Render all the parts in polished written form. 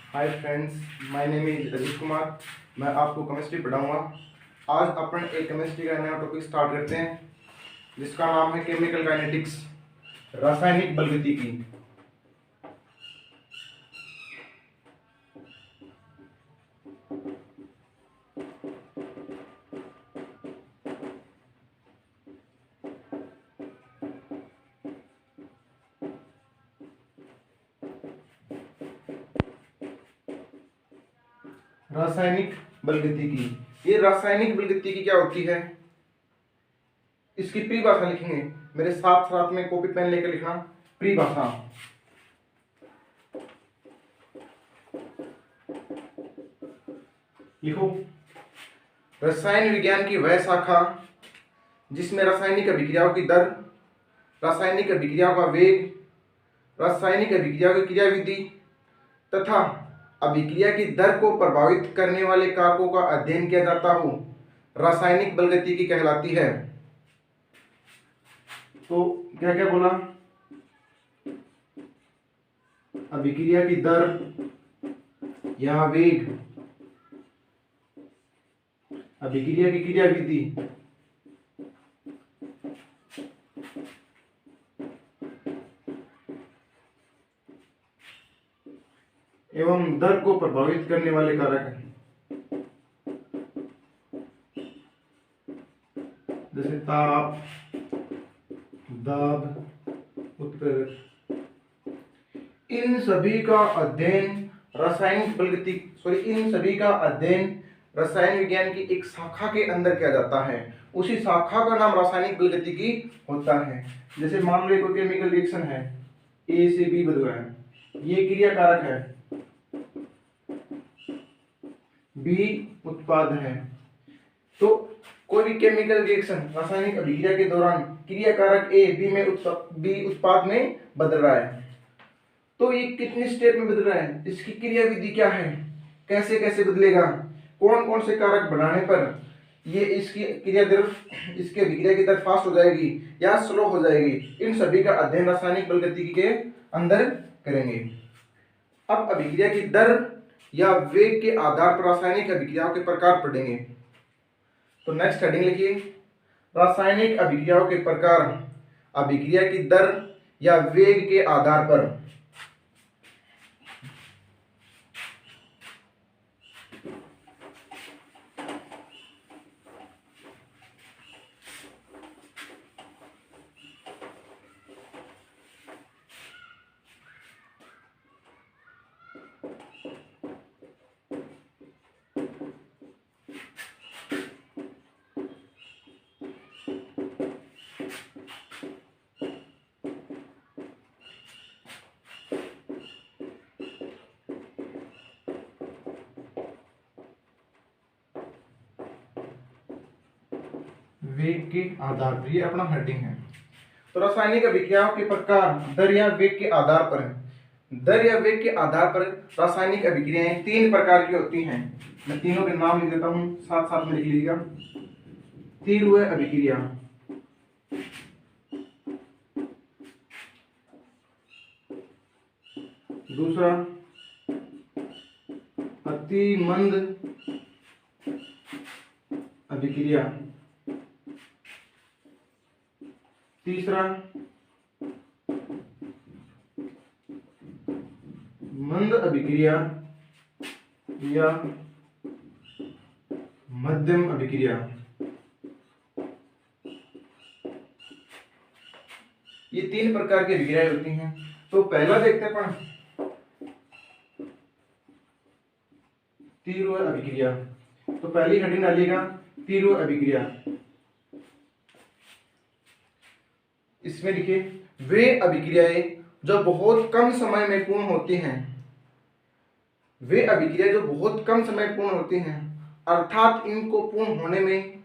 Hi friends, my name is Ajit Kumar. मैं आपको chemistry पढ़ाऊंगा। आज अपन एक केमिस्ट्री का नया टॉपिक स्टार्ट करते हैं जिसका नाम है केमिकल काइनेटिक्स, रासायनिक बलगतिकी। रासायनिक बलगतिकी, ये रासायनिक बलगतिकी क्या होती है, इसकी परिभाषा लिखेंगे। मेरे साथ साथ में कॉपी पेन लेकर लिखना। परिभाषा, लिखो। रसायन विज्ञान की वह शाखा जिसमें रासायनिक अभिक्रियाओं की दर, रासायनिक अभिक्रियाओं का वेग, रासायनिक अभिक्रियाओं की क्रियाविधि तथा अभिक्रिया की दर को प्रभावित करने वाले कारकों का अध्ययन किया जाता हो, रासायनिक बलगतिकी कहलाती है। तो क्या क्या बोला? अभिक्रिया की दर या वेग, अभिक्रिया की क्रियाविधि, एवं दर को प्रभावित करने वाले कारक, जैसे ताप, दाब, उत्प्रेरक। इन सभी का अध्ययन रसायन विज्ञान की एक शाखा के अंदर किया जाता है। उसी शाखा का नाम रासायनिक बलगतिकी होता है। जैसे मान लो कोई केमिकल रिएक्शन है, ए से बी बदल रहा है, ये क्रिया कारक है, बी उत्पाद है। तो कोई भी केमिकल रिएक्शन रासायनिक अभिक्रिया के दौरान क्रिया कारक ए बी उत्पाद में बदल रहा है। तो ये कितने स्टेप में बदल रहा है, इसकी क्रियाविधि क्या है, कैसे कैसे बदलेगा, कौन कौन से कारक बढ़ाने पर ये इसकी इसके अभिक्रिया की दर फास्ट हो जाएगी या स्लो हो जाएगी, इन सभी का अध्ययन रासायनिक बलगतिकी के अंदर करेंगे। अब अभिक्रिया की दर या वेग के आधार पर रासायनिक अभिक्रियाओं के प्रकार पढ़ेंगे। तो नेक्स्ट हेडिंग लिखिए, रासायनिक अभिक्रियाओं के प्रकार, अभिक्रिया की दर या वेग के आधार पर। वेग के आधार पर, ये अपना हेडिंग है। तो रासायनिक अभिक्रियाओं के प्रकार दर या वेग के आधार पर है। दर या वेग के आधार पर रासायनिक अभिक्रियाएं तीन प्रकार की होती हैं। मैं तीनों के नाम लिख देता हूं, साथ साथ में लिख लीजिएगा। तीव्र अभिक्रिया, दूसरा अति मंद अभिक्रिया, तीसरा मंद अभिक्रिया या मध्यम अभिक्रिया। ये तीन प्रकार की अभिक्रियाएं होती हैं। तो पहला देखते हैं अपन, तीव्र अभिक्रिया। तो पहली हेडिंग डालिएगा तीव्र अभिक्रिया। इसमें लिखिए, वे अभिक्रियाएं जो बहुत कम समय में पूर्ण होती हैं, वे अभिक्रिया जो बहुत कम समय पूर्ण होती हैं, अर्थात इनको पूर्ण होने में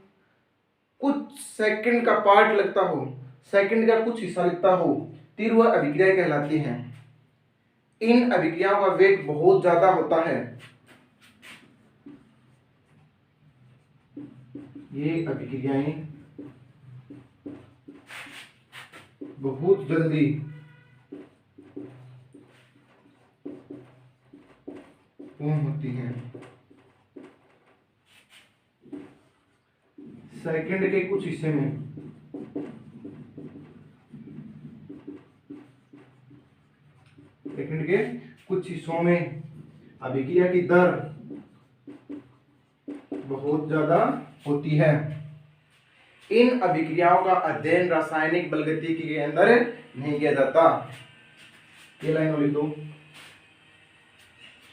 कुछ सेकंड का पार्ट लगता हो, सेकंड का कुछ हिस्सा लगता हो, तीव्र अभिक्रिया कहलाती हैं। इन अभिक्रियाओं का वेग बहुत ज्यादा होता है। ये अभिक्रियाएं बहुत जल्दी पूर्ण होती हैं। सेकंड के कुछ हिस्से में सेकंड के कुछ हिस्सों में अभिक्रिया की दर बहुत ज्यादा होती है। इन अभिक्रियाओं का अध्ययन रासायनिक बलगतिकी के अंदर नहीं किया जाता। ये लाइन लिख दो।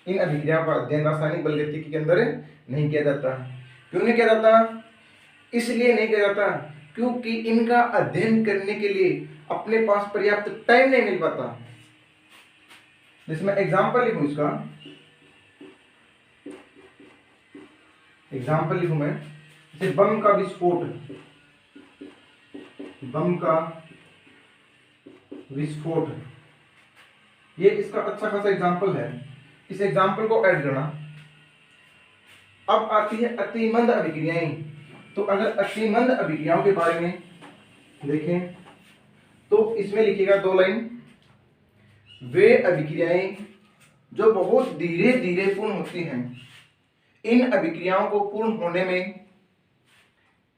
इन अभिक्रियाओं का अध्ययन रासायनिक बलगतिकी के अंदर नहीं किया जाता। क्यों नहीं किया जाता? इसलिए नहीं किया जाता क्योंकि इनका अध्ययन करने के लिए अपने पास पर्याप्त टाइम नहीं मिल पाता। जैसे मैं एग्जाम्पल लिखूं, इसका एग्जाम्पल लिखूं मैं, जैसे बम का विस्फोट, बम का विस्फोट, ये इसका अच्छा खासा एग्जाम्पल है। इस एग्जाम्पल को ऐड करना। अब आती है अतिमंद अभिक्रियाएं। तो अगर अतिमंद अभिक्रियाओं के बारे में देखें तो इसमें लिखिएगा 2 लाइन। वे अभिक्रियाएं जो बहुत धीरे धीरे पूर्ण होती हैं, इन अभिक्रियाओं को पूर्ण होने में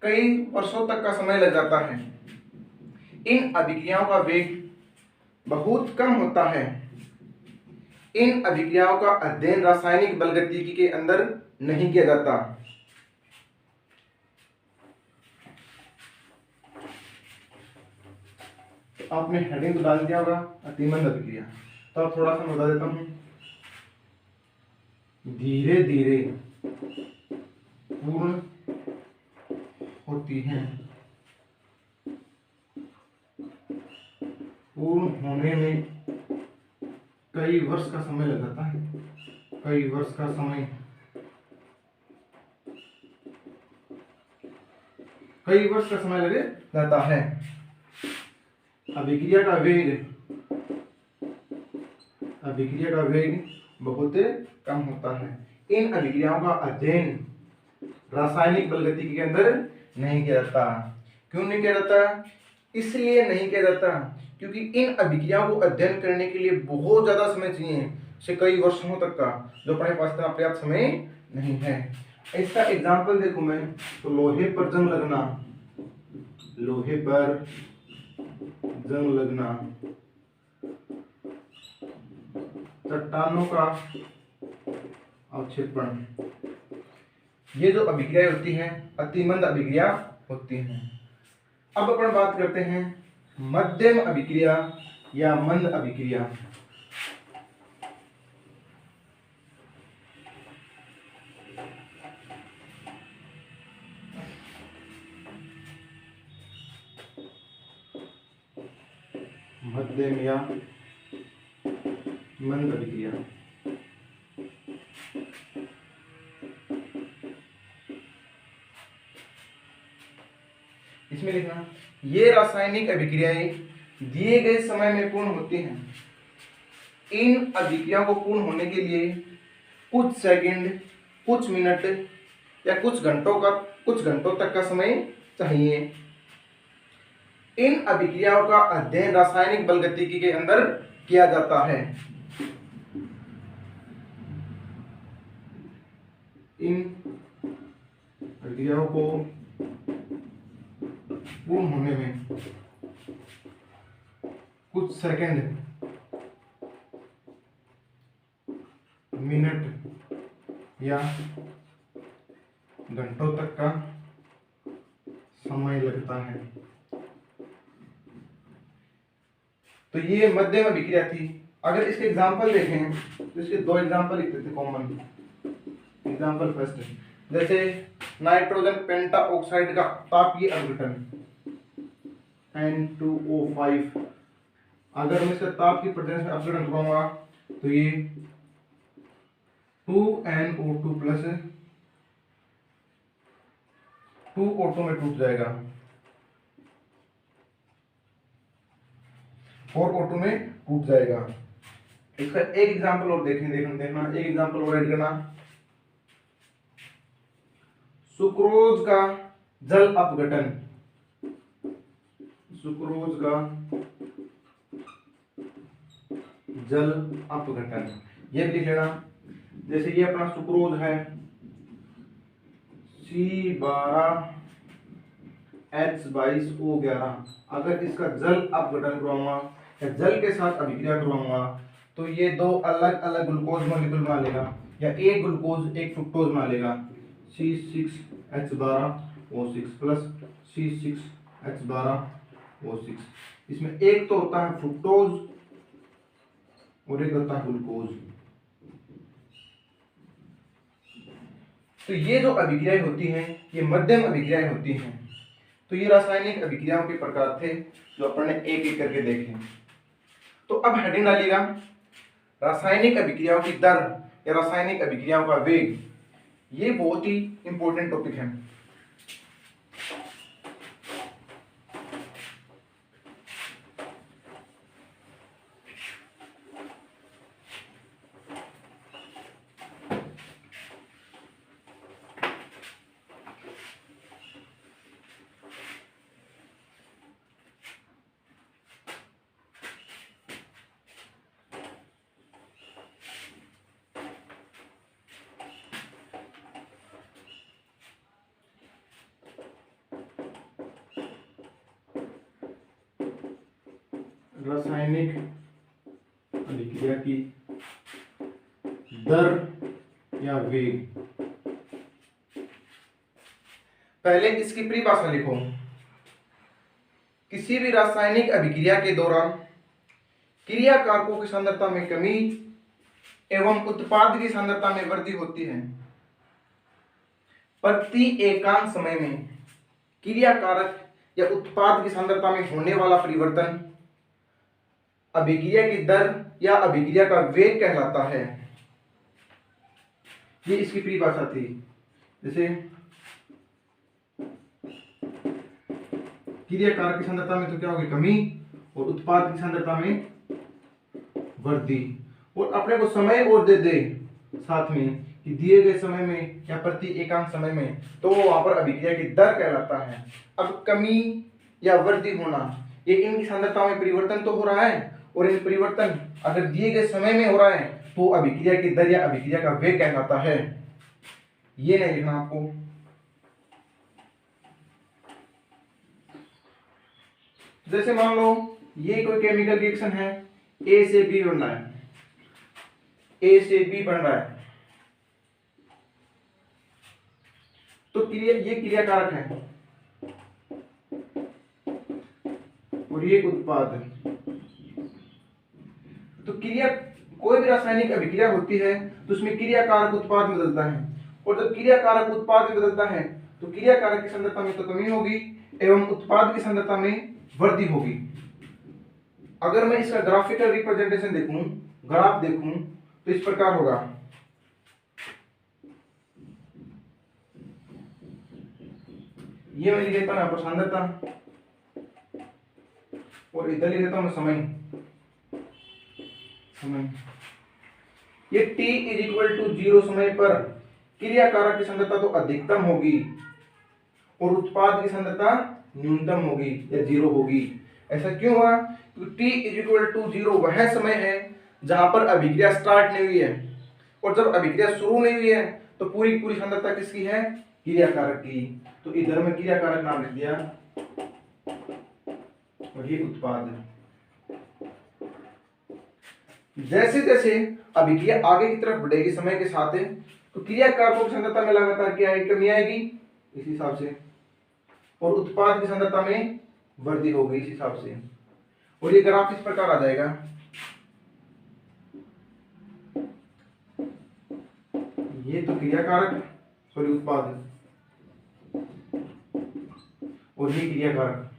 कई वर्षों तक का समय लग जाता है। इन अभिक्रियाओं का वेग बहुत कम होता है। इन अभिक्रियाओं का अध्ययन रासायनिक बलगतिकी के अंदर नहीं किया जाता। तो आपने हेडिंग तो डाल दिया होगा अतिमंद अभिक्रिया। तो अब थोड़ा सा मैं बता देता हूं। धीरे धीरे पूर्ण होती हैं। पूर्ण होने में कई वर्ष का समय लग जाता है। कई वर्ष का समय, कई वर्ष का समय लग जाता है। अभिक्रिया का वेग बहुत कम होता है। इन अभिक्रियाओं का अध्ययन रासायनिक बलगतिकी के अंदर नहीं किया जाता। क्यों नहीं किया जाता? इसलिए नहीं किया जाता क्योंकि इन अभिक्रियाओं को अध्ययन करने के लिए बहुत ज्यादा समय चाहिए, से कई वर्षों तक का, जो अपने पास इतना पर्याप्त समय नहीं है। इसका एग्जाम्पल देखूं मैं तो लोहे पर जंग लगना, लोहे पर जंग लगना, चट्टानों का अवक्षेपण, ये जो अभिक्रिया होती है अतिमंद अभिक्रिया होती हैं। अब अपन बात करते हैं मध्यम अभिक्रिया या मंद अभिक्रिया। मध्यम या मंद अभिक्रिया। इसमें लिखना, ये रासायनिक अभिक्रियाएं दिए गए समय में पूर्ण होती हैं। इन अभिक्रियाओं को पूर्ण होने के लिए कुछ सेकंड, कुछ मिनट या कुछ घंटों तक का समय चाहिए। इन अभिक्रियाओं का अध्ययन रासायनिक बलगतिकी के अंदर किया जाता है। इन अभिक्रियाओं को पूर्ण होने में कुछ सेकंड, मिनट या घंटों तक का समय लगता है। तो ये मध्यम अभिक्रिया थी। अगर इसके एग्जाम्पल देखें तो इसके 2 एग्जाम्पल लिख देते कॉमन। एग्जाम्पल फर्स्ट, जैसे नाइट्रोजन पेंटाऑक्साइड का तापीय अपघटन N2O5। अगर मैं इसका ताप की प्रेजेंस में अपघटन करूंगा तो ये 2NO2 प्लस 2O2 में टूट जाएगा, 4O2 में टूट जाएगा। इसका एक एग्जाम्पल और देखना एक एग्जाम्पल और ऐड करना। सुक्रोज का जल अपघटन, सुक्रोज का जल अपघटन, ये भी लिख लेना। जैसे ये अपना सुक्रोज है C12H22O11, अगर इसका जल अपघटन करवाऊंगा या जल के साथ अभिक्रिया करवाऊंगा तो ये दो अलग अलग ग्लूकोज मॉलिक्यूल बना लेगा, या एक ग्लूकोज एक फ्रुक्टोज बना लेगा, C6H12O6 प्लस C6H12O6। इसमें एक तो होता है फ्रुक्टोज और एक होता है ग्लूकोज। तो ये जो अभिक्रियाएं होती हैं ये मध्यम अभिक्रियाएं होती हैं। तो ये रासायनिक अभिक्रियाओं के प्रकार थे जो अपन ने एक एक करके देखे। तो अब हेडिंग डालिएगा रासायनिक अभिक्रियाओं की दर या रासायनिक अभिक्रियाओं का वेग। ये बहुत ही इंपॉर्टेंट टॉपिक है। रासायनिक अभिक्रिया की दर या वेग। पहले इसकी परिभाषा लिखो। किसी भी रासायनिक अभिक्रिया के दौरान क्रिया कारकों की सांद्रता में कमी एवं उत्पाद की सांद्रता में वृद्धि होती है। प्रति एकांक समय में क्रिया कारक या उत्पाद की सांद्रता में होने वाला परिवर्तन अभिक्रिया की दर या अभिक्रिया का वेग कहलाता है। ये इसकी परिभाषा थी। जैसे क्रिया कारक की सांद्रता में तो क्या होगी, कमी, और उत्पाद की सांद्रता में वृद्धि। और अपने को समय और दे दे साथ में कि दिए गए समय में या प्रति एकांक समय में, तो वहां पर अभिक्रिया की दर कहलाता है। अब कमी या वृद्धि होना, ये इनकी सांद्रता में परिवर्तन तो हो रहा है, और इन परिवर्तन अगर दिए गए समय में हो रहा है तो अभिक्रिया की दर या अभिक्रिया का वेग कहलाता है। ये नहीं लिखना आपको। जैसे मान लो ये कोई केमिकल रिएक्शन है, ए से बी बन रहा है, ए से बी बन रहा है, तो ये क्रिया कारक है और ये उत्पाद है। तो क्रिया, कोई भी रासायनिक अभिक्रिया होती है तो उसमें क्रिया कारक उत्पाद में बदलता है, और जब क्रिया कारक उत्पाद में बदलता है तो क्रिया कारक की सांद्रता में तो कमी होगी एवं उत्पाद की सांद्रता में वृद्धि होगी। अगर मैं इसका ग्राफिकल रिप्रेजेंटेशन देखूं, ग्राफ देखूं, तो इस प्रकार होगा। ये मैं लिख देता हूं यहाँ पर सांद्रता, और इधर लिख देता हूं समय। ये t = 0 समय पर क्रिया कारक की सांद्रता तो अधिकतम होगी और उत्पाद की सांद्रता न्यूनतम होगी या 0 होगी। ऐसा क्यों हुआ? क्योंकि t = 0 वह समय है जहां पर अभिक्रिया स्टार्ट नहीं हुई है, और जब अभिक्रिया शुरू नहीं हुई है तो पूरी पूरी सांद्रता किसकी है? क्रिया कारक की। तो इधर में क्रिया कारक नाम लिख दिया और ये उत्पाद है। जैसे जैसे अभिक्रिया आगे की तरफ बढ़ेगी समय के साथ, तो क्रिया कारकों की सांद्रता में लगातार क्या आएगी? कमी आएगी इस हिसाब से, और उत्पाद की सांद्रता में वृद्धि होगी इस हिसाब से। और ये ग्राफ इस प्रकार आ जाएगा। ये तो क्रिया कारक, सॉरी उत्पाद, और ये क्रिया कारक,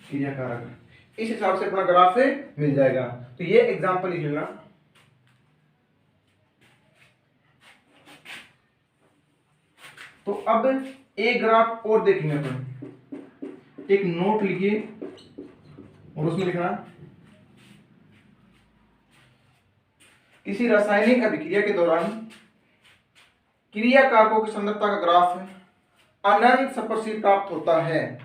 क्रिया कारक। इस हिसाब से अपना ग्राफ मिल जाएगा। तो ये एग्जांपल लिख लेना। तो अब एक ग्राफ और देखेंगे अपन। एक नोट लिखिए और उसमें लिखना, किसी रासायनिक अभिक्रिया के दौरान क्रिया कारकों की सांद्रता का ग्राफ अनंत स्पर्शी प्राप्त होता है।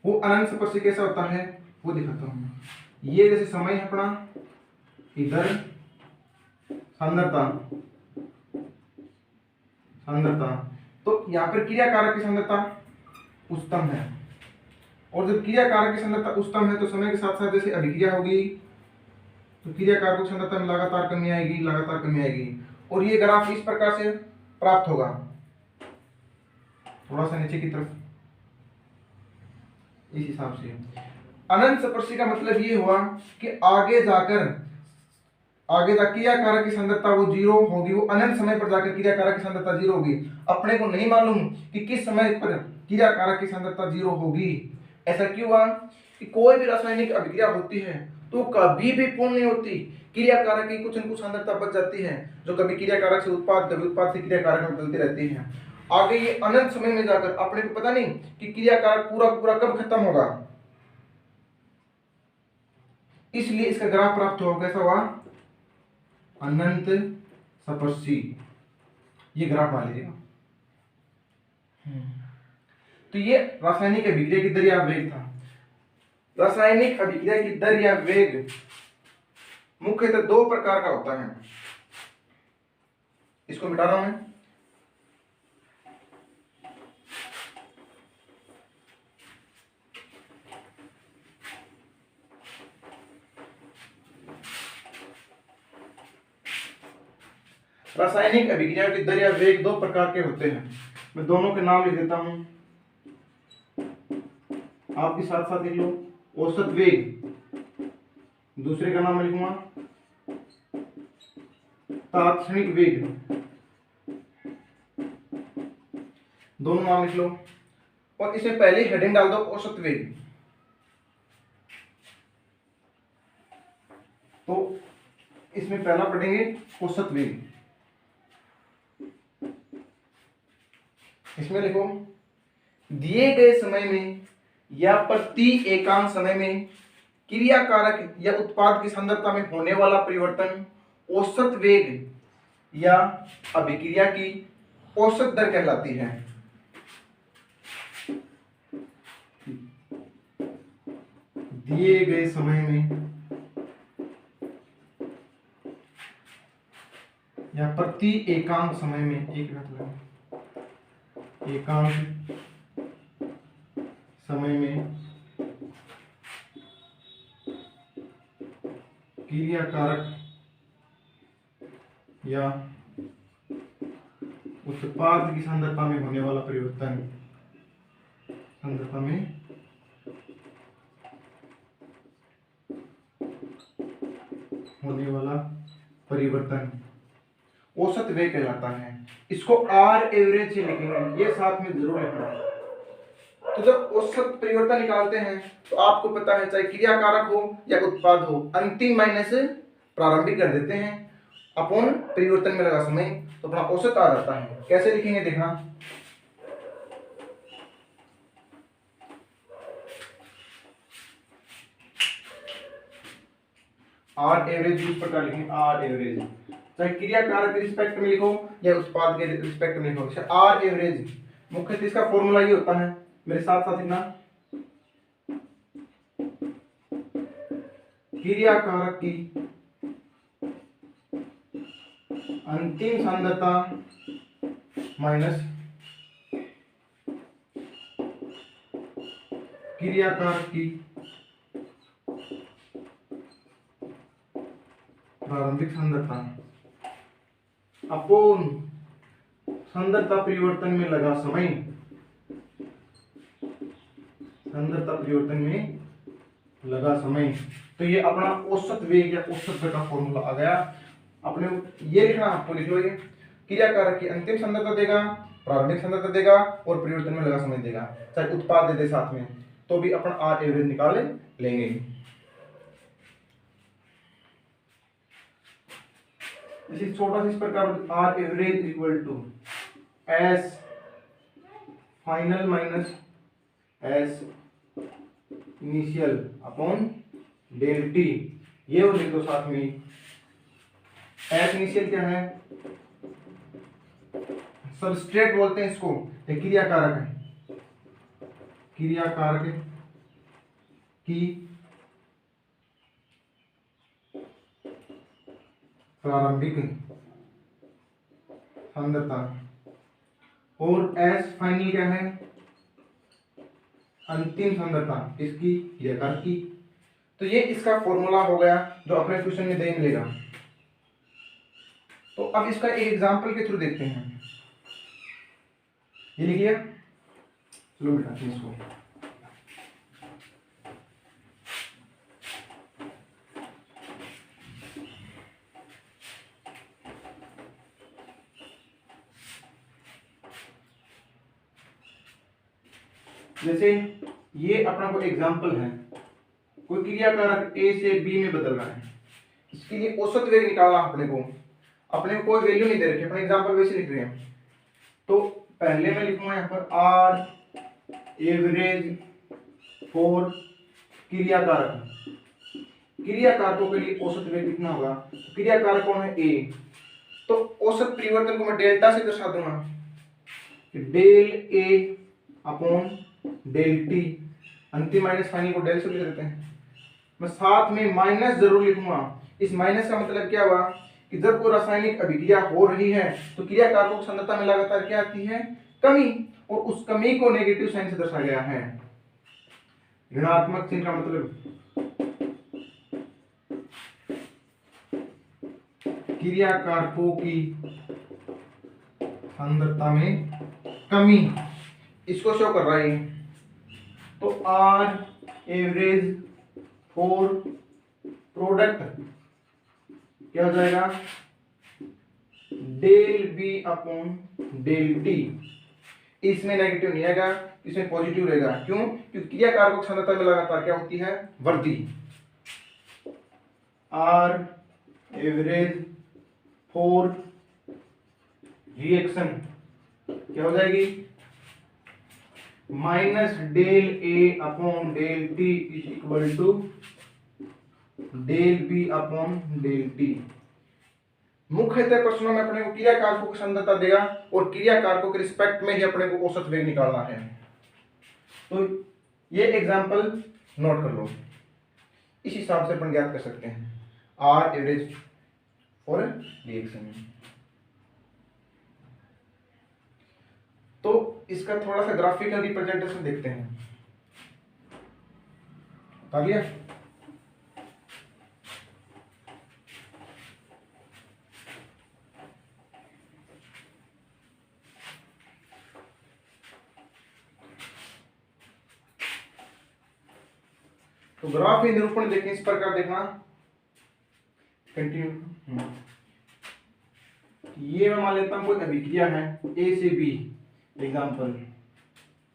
वो अनंत स्पर्शी कैसा होता है? वो दिखाता हूँ। ये जैसे समय है अपना, इधर सांद्रता, तो यहाँ पर क्रिया कारक की सांद्रता उच्चतम है, और जब क्रिया कारक की सांद्रता उच्चतम है तो समय के साथ साथ जैसे अभिक्रिया होगी तो क्रिया कारक की सांद्रता में लगातार कमी आएगी, और ये ग्राफ इस प्रकार से प्राप्त होगा, थोड़ा सा नीचे की तरफ, इस हिसाब से। अनंत स्पर्शी का मतलब ये हुआ कि आगे जाकर क्रिया कारक की सांद्रता वो जीरो होगी, वो अनंत समय पर जाकर क्रिया कारक की सांद्रता जीरो होगी। अपने को नहीं मालूम कि किस समय पर क्रिया कारक की सांद्रता जीरो होगी। ऐसा क्यों हुआ कि कोई भी रासायनिक अभिक्रिया होती है तो कभी भी पूर्ण नहीं होती, क्रिया कारक की कुछ न कुछ सांद्रता बच जाती है, जो कभी क्रिया कारक से उत्पाद, कभी उत्पाद से क्रिया कारक में बदलती रहती है। आगे ये अनंत समय में जाकर अपने को पता नहीं कि क्रिया कारक पूरा कब खत्म होगा, इसलिए इसका ग्राफ प्राप्त होगा। कैसा हुआ? अनंत स्पर्शी, ये ग्राफ मान लीजिएगा। तो ये रासायनिक अभिक्रिया की दर या वेग था। रासायनिक अभिक्रिया की दर या वेग मुख्यतः दो प्रकार का होता है। इसको मिटा रहा हूं मैं। रासायनिक अभिक्रिया की दर या वेग दो प्रकार के होते हैं। मैं दोनों के नाम लिख देता हूं, आप भी साथ साथ लिख लो। औसत वेग, दूसरे का नाम मैं लिखूंगा तात्क्षणिक वेग, दोनों नाम लिख लो। और इसमें पहले हेडिंग डाल दो औसत वेग। तो इसमें पहला पढ़ेंगे औसत वेग। इसमें लिखो, दिए गए समय में या प्रति एकांक समय में क्रिया कारक या उत्पाद की सांद्रता में होने वाला परिवर्तन औसत वेग या अभिक्रिया की औसत दर कहलाती है। दिए गए समय में या प्रति एकांक समय में, एकांक समय में क्रिया कारक या उत्पाद की सांद्रता में होने वाला परिवर्तन, सांद्रता में होने वाला परिवर्तन औसत वेग कहलाता है। इसको आर एवरेज से लिखेंगे, ये साथ में जरूर लिखना। तो जब औसत परिवर्तन निकालते हैं तो आपको पता है, चाहे क्रिया कारक हो या उत्पाद हो, अंतिम माइनस प्रारंभिक कर देते हैं अपॉन परिवर्तन में लगा समय, तो अपना औसत आ जाता है। कैसे लिखेंगे देखना, आर एवरेज इस प्रकार लिखेंगे, आर एवरेज, चाहे क्रिया कारक के रिस्पेक्ट में लिखो या उत्पाद के रिस्पेक्ट में लिखो। आर एवरेज मुख्यतः इसका फॉर्मूला ये होता है, मेरे साथ साथ लिखना, क्रिया कारक की अंतिम सांद्रता माइनस क्रिया कारक की प्रारंभिक सांद्रता अपोन सांद्रता परिवर्तन में लगा समय, सांद्रता परिवर्तन में लगा समय। तो ये अपना औसत वेग या औसत दर का फॉर्मूला आ गया। अपने ये लिखना, आपको लिख लो, ये क्रिया कारक की अंतिम सांद्रता देगा, प्रारंभिक सांद्रता देगा और परिवर्तन में लगा समय देगा, चाहे उत्पाद दे दे साथ में, तो भी अपन आर एवरेज निकाल लेंगे। इसी छोटा सा इस प्रकार, R average equal to S final minus S initial upon del T, ये और लिख दो साथ में। एस इनिशियल क्या है? सबस्ट्रेट बोलते हैं इसको, ये क्रिया कारक है, क्रिया कारक की प्रारंभिक सांद्रता, और एस फाइनल क्या है, अंतिम सांद्रता इसकी क्रियाकार की। तो ये इसका फॉर्मूला हो गया जो अपने क्वेश्चन में दे मिलेगा। तो अब इसका एक एग्जांपल के थ्रू देखते हैं। ये लिखिए, चलो मिटाते हैं इसको। जैसे ये अपना कोई एग्जांपल है, कोई क्रिया कारक ए से बी में बदल रहा है, इसके लिए औसत वेग निकालना अपने को कोई वैल्यू नहीं दे रखी, अपने एग्जांपल वैसे लिख रहे हैं। तो पहले मैं लिखूंगा यहाँ पर आर एवरेज फॉर क्रिया कारकों के लिए औसत वेग कितना होगा। क्रिया कारक कौन है, ए। तो औसत परिवर्तन को मैं डेल्टा से दर्शा दूंगा, del A upon del T, अंतिम माइनस फाइनल को डेल से लिख देते हैं। मैं साथ में माइनस जरूर लिखूंगा। इस माइनस का मतलब क्या हुआ कि जब कोई रासायनिक अभिक्रिया हो रही है तो क्रिया कारकों की सांद्रता में लगातार क्या आती है, कमी, और उस कमी को नेगेटिव साइन से दर्शाया गया है। ऋणात्मक चिन्ह का मतलब क्रिया कारकों की सांद्रता में कमी, इसको शो कर रहा है। तो आर एवरेज फॉर प्रोडक्ट क्या हो जाएगा, del B upon del T. इसमें नेगेटिव नहीं आएगा, इसमें पॉजिटिव रहेगा। क्यों, क्योंकि क्रिया कारकों की सांद्रता में लगातार क्या होती है, वृद्धि। आर एवरेज फॉर रिएक्शन क्या हो जाएगी, minus del A upon del T is equal to del B upon del T. मुख्यतः प्रश्नों में अपने को क्रिया कारकों की सांद्रता देगा और क्रिया कारकों के रिस्पेक्ट में ही अपने को औसत वेग निकालना है। तो ये एग्जांपल नोट कर लो, इस हिसाब से अपन ज्ञात कर सकते हैं आर एवरेज फॉर रिएक्शन। तो इसका थोड़ा सा ग्राफिकल रिप्रेजेंटेशन देखते हैं। आ गया, तो ग्राफ निरूपण देखने इस प्रकार देखना, कंटिन्यू। ये मैं मान लेता हूं कोई अभिक्रिया है ए से बी एग्जांपल।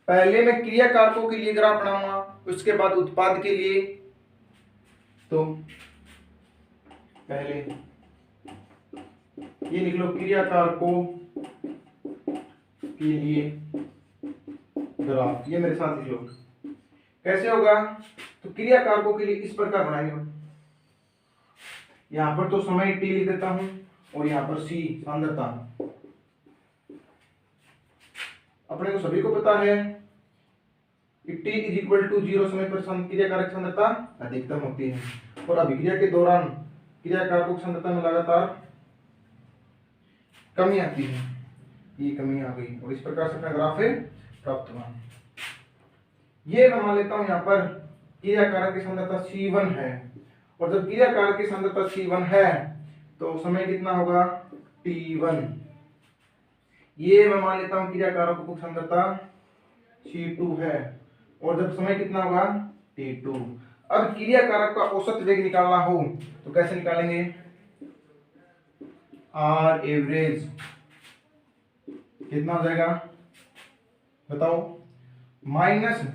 पहले मैं क्रिया कारकों के लिए ग्राफ बनाऊंगा, उसके बाद उत्पाद के लिए। तो पहले ये लिख लो, क्रिया कारकों के लिए ग्राफ, ये मेरे साथ लिख लो। कैसे होगा, तो क्रिया कारकों के लिए इस प्रकार बनाएंगे। यहां पर तो समय टी लिख देता हूं और यहां पर सी सांद्रता। अपने को सभी को पता है कि t इज इक्वल टू 0 समय पर क्रिया कारक सांद्रता अधिकतम होती है, और अभिक्रिया के दौरान क्रिया कारकों की सांद्रता में लगातार कमी आती है। ये कमी आ गई और इस प्रकार से अपना ग्राफ प्राप्त हुआ। ये मैं मान लेता हूं यहां पर क्रिया कारक की सांद्रता C1 है, और जब क्रिया कारक की सांद्रता C1 है तो समय कितना होगा, T1। ये मैं मान लेता हूं क्रिया कारकों की सांद्रता C2 है, और जब समय कितना होगा, T2। अब क्रिया कारक का औसत वेग निकालना हो तो कैसे निकालेंगे, आर एवरेज कितना हो जाएगा बताओ, minus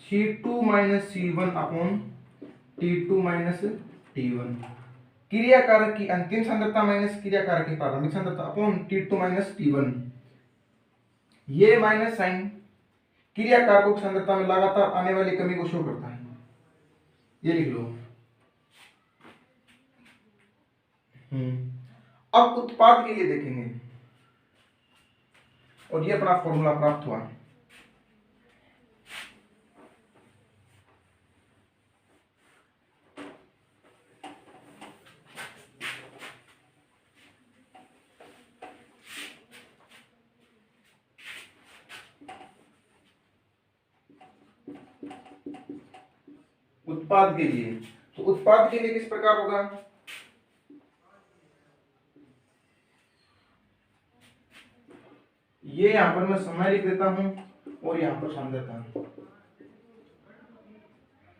C2 minus C1 upon T2 minus T1। क्रिया कारक की अंतिम सांद्रता माइनस क्रिया कारक की प्रारंभिक सांद्रता अपॉन T2 माइनस T1। ये माइनस साइन क्रिया कारकों की सांद्रता में लगातार आने वाली कमी को शो करता है, ये लिख लो। अब उत्पाद के लिए देखेंगे, और ये अपना फॉर्मूला प्राप्त हुआ। उत्पाद के लिए। तो उत्पाद के लिए किस प्रकार होगा, ये यहां पर मैं समय लिख देता हूं और यहां पर सांद्रता।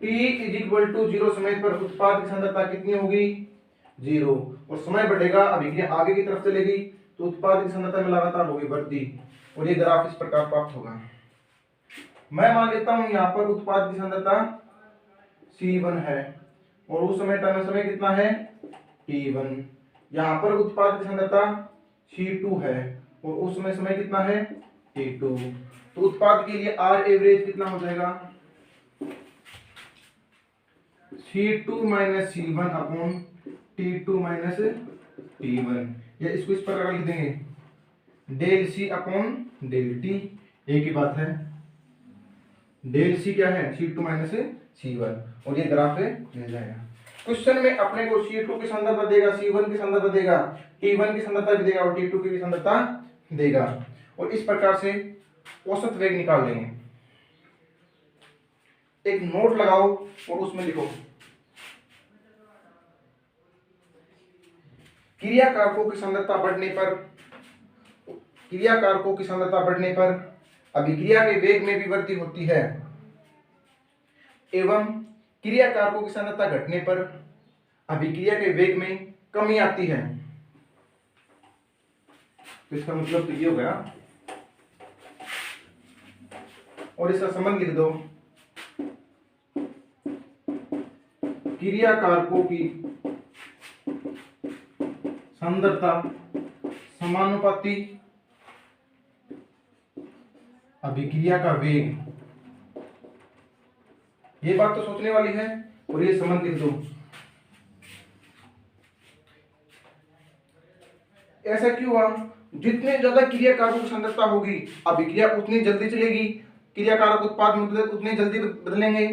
T इज इक्वल टू 0 समय पर उत्पाद की सांद्रता कितनी होगी, 0, और समय बढ़ेगा, अभिक्रिया आगे की तरफ चलेगी तो उत्पाद की सांद्रता में लगातार होगी वृद्धि, और ये ग्राफ इस प्रकार प्राप्त होगा। मैं मान लेता हूं यहां पर उत्पाद की सांद्रता C1 है और उस समय समय कितना है T1। यहां पर उत्पाद की सांद्रता C2 है और उस समय कितना है T2। तो उत्पाद के लिए R एवरेज कितना हो जाएगा, C2 minus C1 upon T2 minus T1, या इसको इस प्रकार लिख देंगे, del C upon del T, एक ही बात है। डेल C क्या है, C2 माइनस C1, और ये ग्राफ मिल जाएगा। क्वेश्चन में अपने को C2 की सांद्रता देगा, C1 की सांद्रता देगा, T1 की सांद्रता भी देगा और T2 की भी सांद्रता देगा, और इस प्रकार से औसत वेग निकाल लेंगे। एक नोट लगाओ और उसमें लिखो, क्रिया कारकों की सांद्रता बढ़ने पर अभिक्रिया के वेग में भी वृद्धि होती है, एवं क्रिया कारकों की सांद्रता घटने पर अभिक्रिया के वेग में कमी आती है। तो इसका मतलब तो ये हो गया, और इसका संबंध लिख दो, क्रिया कारकों की सांद्रता समानुपाती अभिक्रिया का वेग। ये बात तो सोचने वाली है, और ये संबंध लिख दो। ऐसा क्यों हुआ, जितने ज्यादा क्रिया कारकों की सांद्रता होगी अभिक्रिया उतनी जल्दी चलेगी, क्रिया कारक उत्पाद उतने जल्दी बदलेंगे,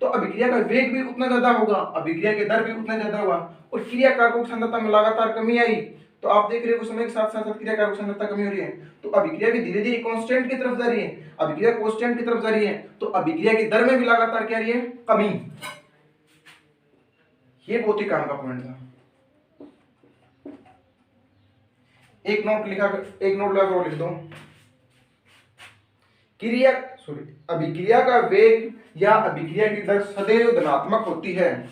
तो अभिक्रिया का वेग भी उतना ज्यादा होगा, अभिक्रिया के दर भी उतना ज्यादा होगा, और क्रिया कारकों की सांद्रता में लगातार कमी आई तो आप देख रहे हो समय के साथ साथ क्रिया कारकों की सांद्रता कमी हो रही है, तो अभिक्रिया भी धीरे धीरे कांस्टेंट की तरफ जा रही है, अभिक्रिया कांस्टेंट की तरफ जा रही है, तो अभिक्रिया की दर में भी लगातार क्या रही है, कमी। ये बहुत ही काम का पॉइंट था। एक नोट लगा लिख दो, अभिक्रिया का वेग या अभिक्रिया की दर सदैव धनात्मक होती है।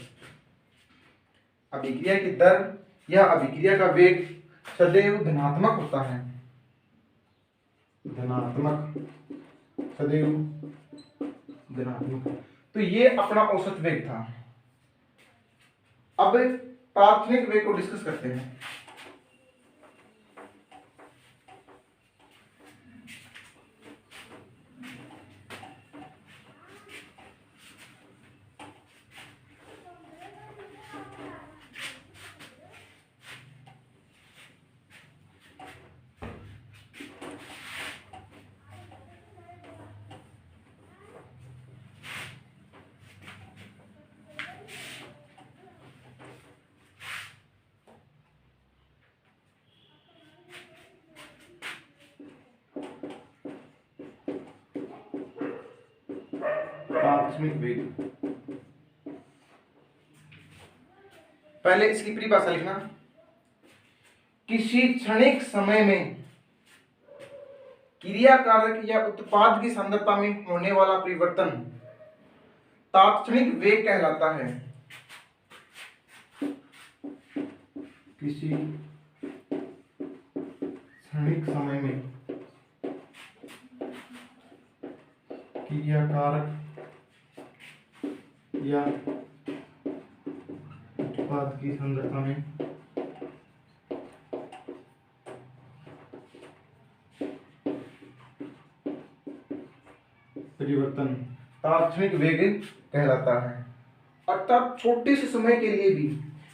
अभिक्रिया की दर या अभिक्रिया का वेग सदैव धनात्मक होता है, सदैव धनात्मक। तो ये अपना औसत वेग था। अब प्राथमिक वेग को डिस्कस करते हैं। प्राथमिक वेग, पहले इसकी परिभाषा लिखना, किसी क्षणिक समय में क्रिया कारक या उत्पाद की सांद्रता में होने वाला परिवर्तन तात्क्षणिक वेग कहलाता है। किसी क्षणिक समय में क्रिया कारक या उत्पाद की सांद्रता में परिवर्तन तात्क्षणिक वेग कहलाता है। अर्थात छोटे से समय के लिए भी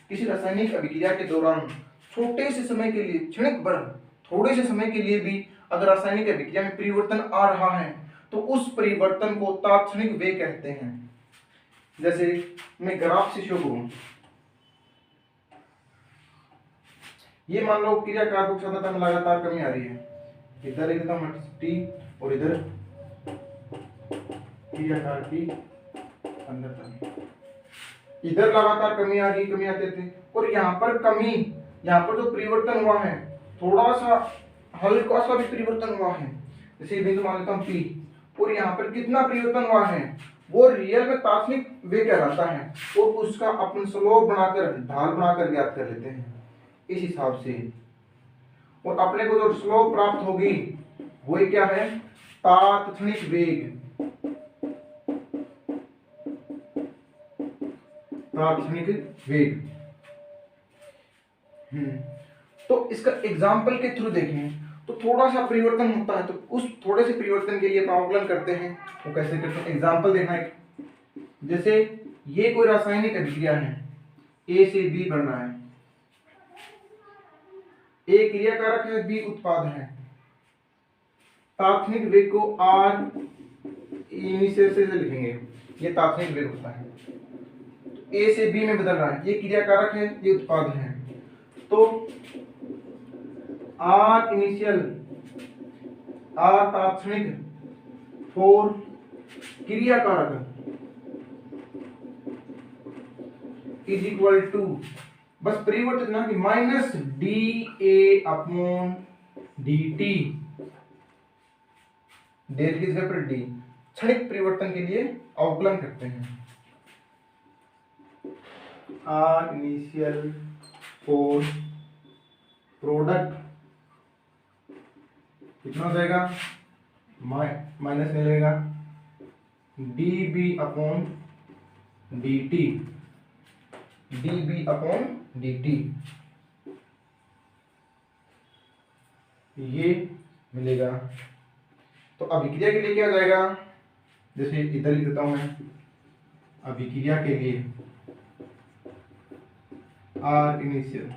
किसी रासायनिक अभिक्रिया के दौरान छोटे से समय के लिए, क्षणिक भर थोड़े से समय के लिए भी अगर रासायनिक अभिक्रिया में परिवर्तन आ रहा है तो उस परिवर्तन को तात्क्षणिक वेग कहते हैं। जैसे मैं ग्राफ से शो करूं, ये मान लो क्रिया कारकों की सांद्रता में लगातार कमी आ रही है, इधर एकदम टी और इधर क्रिया कारक की सांद्रता। इधर लगातार कमी आ गई, कमी आते थे, और यहाँ पर कमी, यहाँ पर जो परिवर्तन हुआ है थोड़ा सा हल्का सा भी परिवर्तन हुआ है, जैसे बिंदु मान लेता हूँ P, और यहाँ पर कितना परिवर्तन हुआ है वो रियल में तात्क्षणिक वेग कहलाता है, और उसका अपन स्लोप बनाकर, ढाल बनाकर ज्ञात कर लेते हैं इस हिसाब से। और अपने को जो स्लोप प्राप्त होगी वो क्या है, तात्क्षणिक वेग, तात्क्षणिक वेग। तो इसका एग्जाम्पल के थ्रू देखें तो थोड़ा सा परिवर्तन होता है, तो उस थोड़े से परिवर्तन के लिए अपन आकलन करते हैं, वो कैसे करते हैं, एग्जाम्पल देखना है। जैसे ये कोई रासायनिक अभिक्रिया है, ए से बी बन रहा है, ए क्रियाकारक है, बी उत्पाद है, तात्क्षणिक वेग को आर इनिशियल से लिखेंगे, ये तात्क्षणिक वेग होता है, ए से बी में बदल रहा है, ये क्रियाकारक है, ये उत्पाद है, तो आर इनिशियल, आर तात्क्षणिक, फोर क्रियाकारक इज इक्वल टू, बस परिवर्तित ना कि minus D A upon D T, del की जगह पर डी, क्षणिक परिवर्तन के लिए अवकलन करते हैं। आर इनिशियल फोर प्रोडक्ट कितना हो जाएगा, माइनस में लगेगा D B upon D T, D B upon D T, ये मिलेगा। तो अभिक्रिया के लिए क्या हो जाएगा, जैसे इधर लिख देता हूं मैं, अभिक्रिया के लिए R initial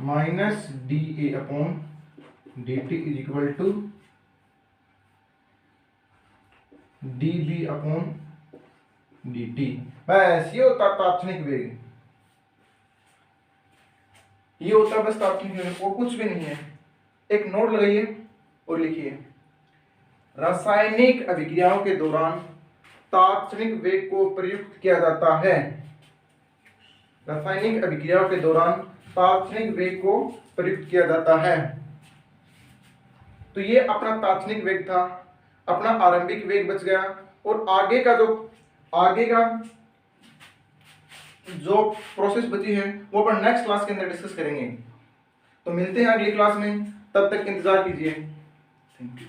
minus D A upon D T is equal to D B upon D T. बस ये होता तात्क्षणिक वेग, ये होता बस तात्क्षणिक वेग, और कुछ भी नहीं है। एक नोट लगाइए और लिखिए, रासायनिक अभिक्रियाओं के दौरान तात्क्षणिक वेग को प्रयुक्त किया जाता है, रासायनिक अभिक्रियाओं के दौरान तात्क्षणिक वेग को प्रयुक्त किया जाता है। तो ये अपना तात्क्षणिक वेग था, अपना आरंभिक वेग बच गया, और आगे का जो प्रोसेस बची है वो अपन नेक्स्ट क्लास के अंदर डिस्कस करेंगे। तो मिलते हैं अगली क्लास में, तब तक इंतजार कीजिए। Thank you.